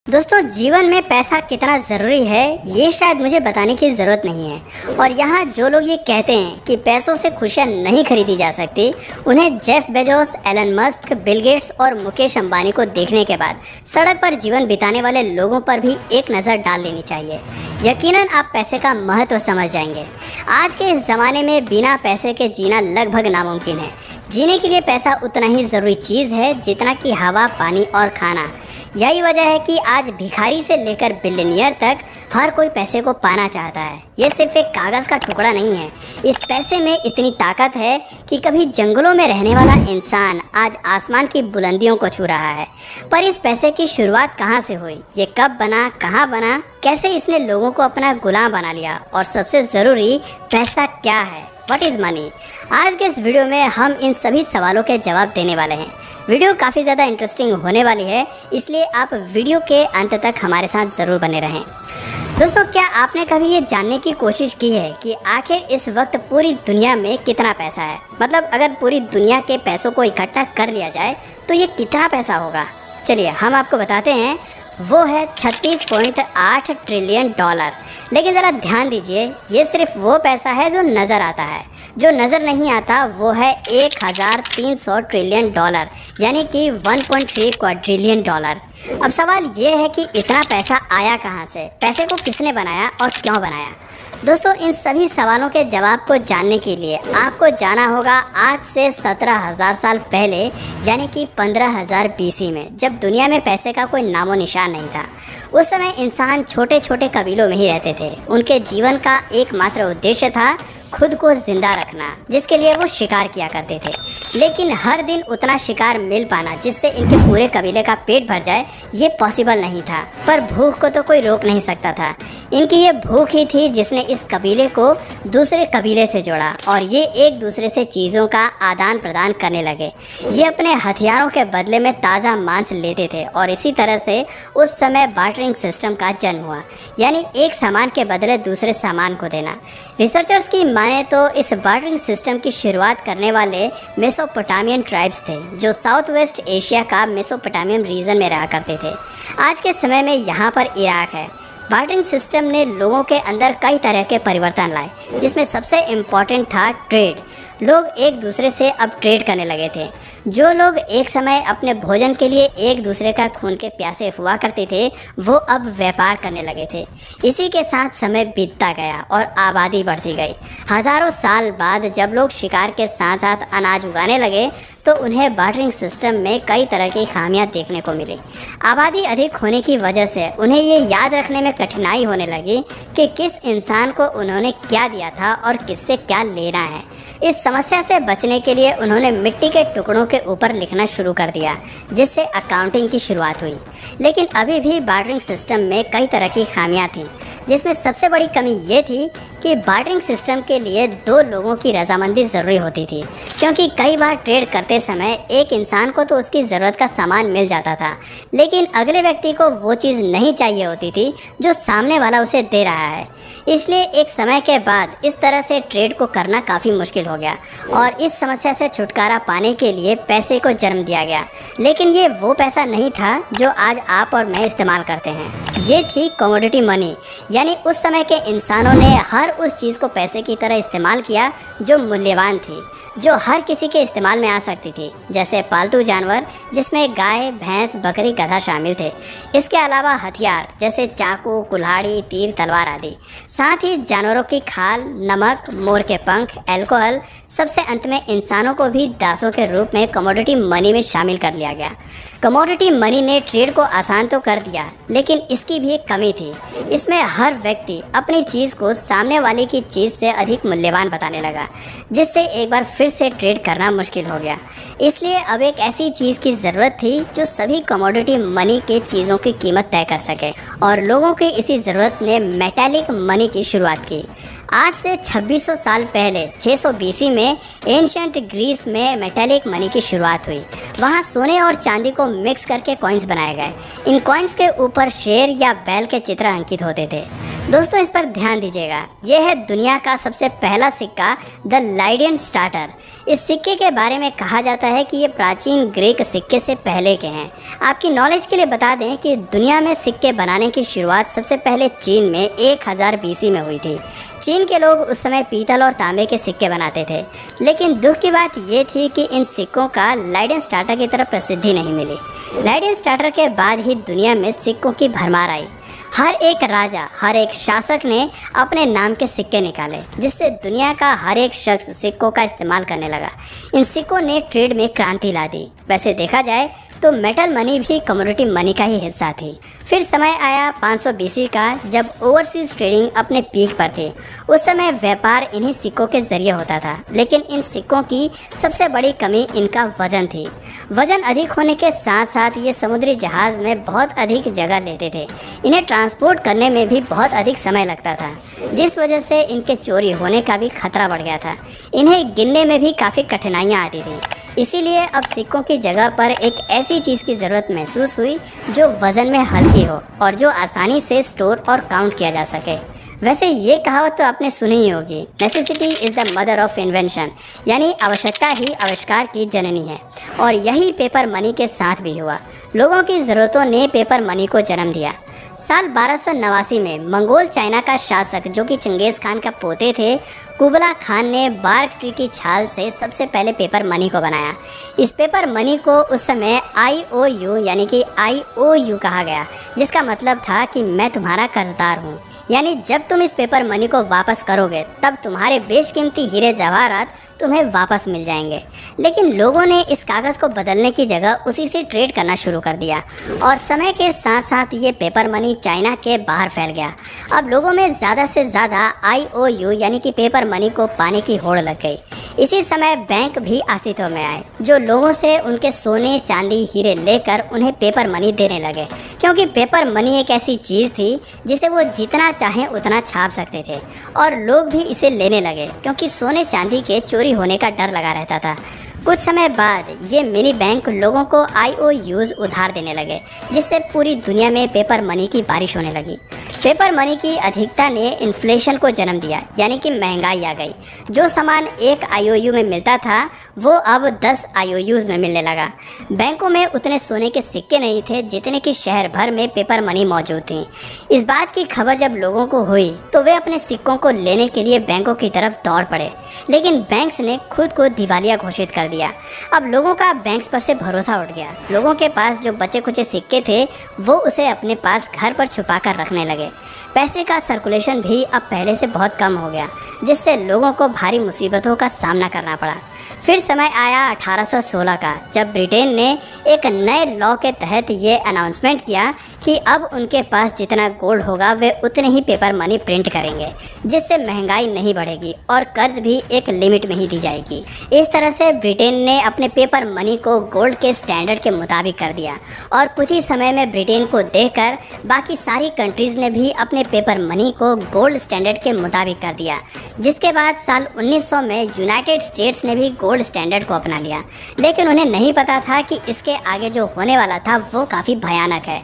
दोस्तों, जीवन में पैसा कितना ज़रूरी है ये शायद मुझे बताने की ज़रूरत नहीं है। और यहाँ जो लोग ये कहते हैं कि पैसों से खुशियाँ नहीं खरीदी जा सकती, उन्हें Jeff Bezos, Elon Musk, Bill Gates और मुकेश अंबानी को देखने के बाद सड़क पर जीवन बिताने वाले लोगों पर भी एक नज़र डाल लेनी चाहिए। यकीनन आप पैसे का महत्व समझ जाएंगे। आज के इस ज़माने में बिना पैसे के जीना लगभग नामुमकिन है। जीने के लिए पैसा उतना ही ज़रूरी चीज़ है जितना कि हवा, पानी और खाना। यही वजह है कि आज भिखारी से लेकर बिलियनियर तक हर कोई पैसे को पाना चाहता है। ये सिर्फ एक कागज़ का टुकड़ा नहीं है। इस पैसे में इतनी ताकत है कि कभी जंगलों में रहने वाला इंसान आज आसमान की बुलंदियों को छू रहा है। पर इस पैसे की शुरुआत कहाँ से हुई, ये कब बना, कहाँ बना, कैसे इसने लोगों को अपना गुलाम बना लिया, और सबसे ज़रूरी, पैसा क्या है, व्हाट इज़ मनी। आज के इस वीडियो में हम इन सभी सवालों के जवाब देने वाले हैं। वीडियो काफ़ी ज़्यादा इंटरेस्टिंग होने वाली है, इसलिए आप वीडियो के अंत तक हमारे साथ ज़रूर बने रहें। दोस्तों, क्या आपने कभी ये जानने की कोशिश की है कि आखिर इस वक्त पूरी दुनिया में कितना पैसा है? मतलब अगर पूरी दुनिया के पैसों को इकट्ठा कर लिया जाए तो ये कितना पैसा होगा? चलिए हम आपको बताते हैं। वो है 36.8 ट्रिलियन डॉलर। लेकिन ज़रा ध्यान दीजिए, ये सिर्फ वो पैसा है जो नज़र आता है। जो नज़र नहीं आता वो है 1300 ट्रिलियन डॉलर, यानी कि 1.3 क्वाड्रिलियन डॉलर। अब सवाल ये है कि इतना पैसा आया कहाँ से, पैसे को किसने बनाया और क्यों बनाया? दोस्तों, इन सभी सवालों के जवाब को जानने के लिए आपको जाना होगा आज से 17,000 साल पहले, यानी कि 15,000 BC में, जब दुनिया में पैसे का कोई नामो निशान नहीं था। उस समय इंसान छोटे छोटे कबीलों में ही रहते थे। उनके जीवन का एकमात्र उद्देश्य था खुद को जिंदा रखना, जिसके लिए वो शिकार किया करते थे। लेकिन हर दिन उतना शिकार मिल पाना जिससे इनके पूरे कबीले का पेट भर जाए, ये पॉसिबल नहीं था। पर भूख को तो कोई रोक नहीं सकता था। इनकी ये भूख ही थी जिसने इस कबीले को दूसरे कबीले से जोड़ा, और ये एक दूसरे से चीज़ों का आदान प्रदान करने लगे। ये अपने हथियारों के बदले में ताज़ा मांस लेते थे, और इसी तरह से उस समय बार्टरिंग सिस्टम का जन्म हुआ, यानी एक सामान के बदले दूसरे सामान को देना। रिसर्चर्स की माने तो इस बार्टरिंग सिस्टम की शुरुआत करने वाले मेसोपोटामियन ट्राइब्स थे, जो साउथ वेस्ट एशिया का मेसोपोटामियन रीजन में रहा करते थे। आज के समय में यहाँ पर इराक है। बार्टरिंग सिस्टम ने लोगों के अंदर कई तरह के परिवर्तन लाए, जिसमें सबसे इम्पॉर्टेंट था ट्रेड। लोग एक दूसरे से अब ट्रेड करने लगे थे। जो लोग एक समय अपने भोजन के लिए एक दूसरे का खून के प्यासे हुआ करते थे, वो अब व्यापार करने लगे थे। इसी के साथ समय बीतता गया और आबादी बढ़ती गई। हज़ारों साल बाद जब लोग शिकार के साथ साथ अनाज उगाने लगे, तो उन्हें बार्टरिंग सिस्टम में कई तरह की खामियां देखने को मिली। आबादी अधिक होने की वजह से उन्हें ये याद रखने में कठिनाई होने लगी कि किस इंसान को उन्होंने क्या दिया था और किससे क्या लेना है। इस समस्या से बचने के लिए उन्होंने मिट्टी के टुकड़ों के ऊपर लिखना शुरू कर दिया, जिससे अकाउंटिंग की शुरुआत हुई। लेकिन अभी भी बार्टरिंग सिस्टम में कई तरह की खामियां थीं, जिसमें सबसे बड़ी कमी ये थी कि बार्टरिंग सिस्टम के लिए दो लोगों की रजामंदी ज़रूरी होती थी, क्योंकि कई बार ट्रेड करते समय एक इंसान को तो उसकी ज़रूरत का सामान मिल जाता था, लेकिन अगले व्यक्ति को वो चीज़ नहीं चाहिए होती थी जो सामने वाला उसे दे रहा है। इसलिए एक समय के बाद इस तरह से ट्रेड को करना काफ़ी मुश्किल हो गया, और इस समस्या से छुटकारा पाने के लिए पैसे को जन्म दिया गया। लेकिन ये वो पैसा नहीं था जो आज आप और मैं इस्तेमाल करते हैं। ये थी कमोडिटी मनी, यानी उस समय के इंसानों ने हर उस चीज़ को पैसे की तरह इस्तेमाल किया जो मूल्यवान थी, जो हर किसी के इस्तेमाल में आ सकती थी, जैसे पालतू जानवर जिसमें गाय, भैंस, बकरी, गधा शामिल थे। इसके अलावा हथियार जैसे चाकू, कुल्हाड़ी, तीर, तलवार आदि। साथ ही जानवरों की खाल, नमक, मोर के पंख, अल्कोहल, सबसे अंत में इंसानों को भी दासों के रूप में कमोडिटी मनी में शामिल कर लिया गया। कमोडिटी मनी ने ट्रेड को आसान तो कर दिया, लेकिन इसकी भी एक कमी थी। इसमें हर व्यक्ति अपनी चीज़ को सामने वाले की चीज़ से अधिक मूल्यवान बताने लगा, जिससे एक बार फिर से ट्रेड करना मुश्किल हो गया। इसलिए अब एक ऐसी चीज़ की ज़रूरत थी जो सभी कमोडिटी मनी के चीज़ों की कीमत तय कर सके, और लोगों की इसी ज़रूरत ने मेटालिक मनी की शुरुआत की। आज से 2600 साल पहले 600 BC में एंशिएंट ग्रीस में मेटालिक मनी की शुरुआत हुई। वहाँ सोने और चांदी को मिक्स करके कॉइन्स बनाए गए। इन कॉइन्स के ऊपर शेर या बैल के चित्र अंकित होते थे। दोस्तों इस पर ध्यान दीजिएगा, यह है दुनिया का सबसे पहला सिक्का, द लाइडियन स्टार्टर। इस सिक्के के बारे में कहा जाता है कि ये प्राचीन ग्रीक सिक्के से पहले के हैं। आपकी नॉलेज के लिए बता दें कि दुनिया में सिक्के बनाने की शुरुआत सबसे पहले चीन में 1000 BC में हुई थी। चीन के लोग उस समय पीतल और तांबे के सिक्के बनाते थे, लेकिन दुख की बात ये थी कि इन सिक्कों का लाइडेन स्टार्टर की तरह प्रसिद्धि नहीं मिली। लाइडेन स्टार्टर के बाद ही दुनिया में सिक्कों की भरमार आई। हर एक राजा, हर एक शासक ने अपने नाम के सिक्के निकाले, जिससे दुनिया का हर एक शख्स सिक्कों का इस्तेमाल करने लगा। इन सिक्कों ने ट्रेड में क्रांति ला दी। वैसे देखा जाए तो मेटल मनी भी कमोडिटी मनी का ही हिस्सा थी। फिर समय आया 500 BC का, जब ओवरसीज ट्रेडिंग अपने पीक पर थी। उस समय व्यापार इन्हीं सिक्कों के जरिए होता था, लेकिन इन सिक्कों की सबसे बड़ी कमी इनका वजन थी। वजन अधिक होने के साथ साथ ये समुद्री जहाज़ में बहुत अधिक जगह लेते थे। इन्हें ट्रांसपोर्ट करने में भी बहुत अधिक समय लगता था, जिस वजह से इनके चोरी होने का भी खतरा बढ़ गया था। इन्हें गिनने में भी काफ़ी कठिनाइयाँ आती थी। इसीलिए अब सिक्कों की जगह पर एक ऐसी चीज़ की ज़रूरत महसूस हुई जो वज़न में हल्की हो और जो आसानी से स्टोर और काउंट किया जा सके। वैसे ये कहावत तो आपने सुनी ही होगी, necessity is the mother of invention, यानी आवश्यकता ही आविष्कार की जननी है। और यही पेपर मनी के साथ भी हुआ। लोगों की ज़रूरतों ने पेपर मनी को जन्म दिया। साल 1289 में मंगोल चाइना का शासक, जो कि चंगेज़ खान का पोते थे, कुबला खान ने बार्क ट्री की छाल से सबसे पहले पेपर मनी को बनाया। इस पेपर मनी को उस समय IOU यानी कि IOU कहा गया, जिसका मतलब था कि मैं तुम्हारा कर्जदार हूँ। यानी जब तुम इस पेपर मनी को वापस करोगे तब तुम्हारे बेशकीमती हीरे जवाहरात तुम्हें वापस मिल जाएंगे। लेकिन लोगों ने इस कागज़ को बदलने की जगह उसी से ट्रेड करना शुरू कर दिया और समय के साथ साथ ये पेपर मनी चाइना के बाहर फैल गया। अब लोगों में ज़्यादा से ज़्यादा IOU यानी कि पेपर मनी को पाने की होड़ लग गई। इसी समय बैंक भी अस्तित्व में आए, जो लोगों से उनके सोने चांदी हीरे लेकर उन्हें पेपर मनी देने लगे, क्योंकि पेपर मनी एक ऐसी चीज़ थी जिसे वो जितना चाहें उतना छाप सकते थे। और लोग भी इसे लेने लगे, क्योंकि सोने चांदी के चोरी होने का डर लगा रहता था। कुछ समय बाद ये मिनी बैंक लोगों को IOUs उधार देने लगे, जिससे पूरी दुनिया में पेपर मनी की बारिश होने लगी। पेपर मनी की अधिकता ने इन्फ्लेशन को जन्म दिया, यानी कि महंगाई आ गई। जो सामान 1 IOU में मिलता था वो अब 10 IOUs में मिलने लगा। बैंकों में उतने सोने के सिक्के नहीं थे जितने कि शहर भर में पेपर मनी मौजूद थी। इस बात की खबर जब लोगों को हुई तो वे अपने सिक्कों को लेने के लिए बैंकों की तरफ दौड़ पड़े, लेकिन बैंक्स ने खुद को दिवालिया घोषित कर दिया। अब लोगों का बैंक्स पर से भरोसा उठ गया। लोगों के पास जो बचे खुचे सिक्के थे वो उसे अपने पास घर पर छुपा कर रखने लगे। पैसे का सर्कुलेशन भी अब पहले से बहुत कम हो गया, जिससे लोगों को भारी मुसीबतों का सामना करना पड़ा। फिर समय आया 1816 का, जब ब्रिटेन ने एक नए लॉ के तहत ये अनाउंसमेंट किया कि अब उनके पास जितना गोल्ड होगा वे उतने ही पेपर मनी प्रिंट करेंगे, जिससे महंगाई नहीं बढ़ेगी और कर्ज भी एक लिमिट में ही दी जाएगी। इस तरह से ब्रिटेन ने अपने पेपर मनी को गोल्ड के स्टैंडर्ड के मुताबिक कर दिया और कुछ ही समय में ब्रिटेन को देखकर बाकी सारी कंट्रीज़ ने भी अपने पेपर मनी को गोल्ड स्टैंडर्ड के मुताबिक कर दिया। जिसके बाद साल 1900 में यूनाइटेड स्टेट्स ने भी गोल्ड स्टैंडर्ड को अपना लिया, लेकिन उन्हें नहीं पता था कि इसके आगे जो होने वाला था वो काफ़ी भयानक है।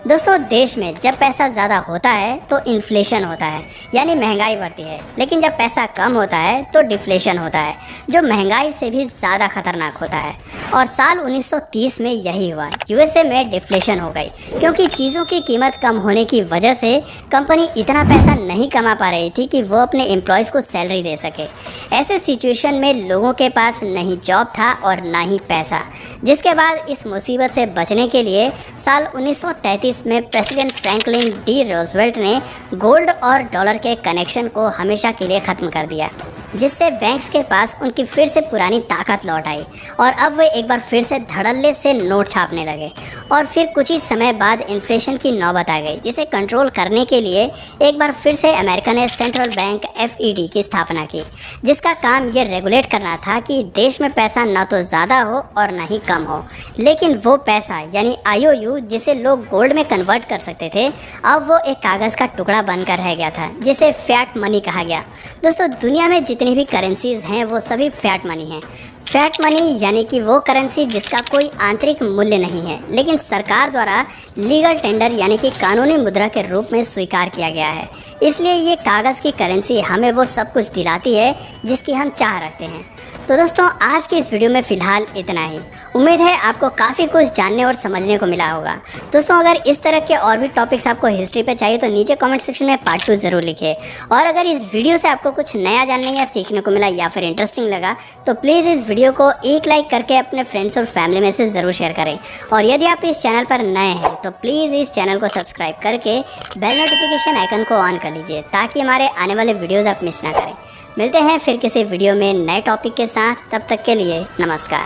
दोस्तों, देश में जब पैसा ज़्यादा होता है तो इन्फ्लेशन होता है, यानी महंगाई बढ़ती है, लेकिन जब पैसा कम होता है तो डिफ्लेशन होता है, जो महंगाई से भी ज़्यादा खतरनाक होता है। और साल 1930 में यही हुआ। USA में डिफ्लेशन हो गई, क्योंकि चीज़ों की कीमत कम होने की वजह से कंपनी इतना पैसा नहीं कमा पा रही थी कि वो अपने एम्प्लॉयज़ को सैलरी दे सके। ऐसे सिचुएशन में लोगों के पास न ही जॉब था और ना ही पैसा, जिसके बाद इस मुसीबत से बचने के लिए साल 1933 में प्रेसिडेंट फ्रैंकलिन डी रोजवेल्ट ने गोल्ड और डॉलर के कनेक्शन को हमेशा के लिए ख़त्म कर दिया, जिससे बैंक्स के पास उनकी फिर से पुरानी ताकत लौट आई और अब वे एक बार फिर से धड़ल्ले से नोट छापने लगे। और फिर कुछ ही समय बाद इन्फ्लेशन की नौबत आ गई, जिसे कंट्रोल करने के लिए एक बार फिर से अमेरिका ने सेंट्रल बैंक FED की स्थापना की, जिसका काम ये रेगुलेट करना था कि देश में पैसा ना तो ज़्यादा हो और ना ही कम हो। लेकिन वो पैसा यानी IOU जिसे लोग गोल्ड में कन्वर्ट कर सकते थे, अब वो एक कागज़ का टुकड़ा बनकर रह गया था, जिसे फैट मनी कहा गया। दोस्तों, दुनिया में जितनी भी करेंसीज हैं वो सभी फैट मनी हैं। फैट मनी यानी कि वो करेंसी जिसका कोई आंतरिक मूल्य नहीं है, लेकिन सरकार द्वारा लीगल टेंडर यानी कि कानूनी मुद्रा के रूप में स्वीकार किया गया है। इसलिए ये कागज़ की करेंसी हमें वो सब कुछ दिलाती है जिसकी हम चाह रखते हैं। तो दोस्तों, आज की इस वीडियो में फ़िलहाल इतना ही। उम्मीद है आपको काफ़ी कुछ जानने और समझने को मिला होगा। दोस्तों, अगर इस तरह के और भी टॉपिक्स आपको हिस्ट्री पे चाहिए तो नीचे कमेंट सेक्शन में पार्ट 2 ज़रूर लिखिए। और अगर इस वीडियो से आपको कुछ नया जानने या सीखने को मिला या फिर इंटरेस्टिंग लगा तो प्लीज़ इस वीडियो को एक लाइक करके अपने फ्रेंड्स और फैमिली में से ज़रूर शेयर करें। और यदि आप इस चैनल पर नए हैं तो प्लीज़ इस चैनल को सब्सक्राइब करके बेल नोटिफिकेशन आइकन को ऑन कर लीजिए ताकि हमारे आने वाले वीडियोज़ आप मिस ना करें। मिलते हैं फिर किसी वीडियो में नए टॉपिक के साथ। तब तक के लिए नमस्कार।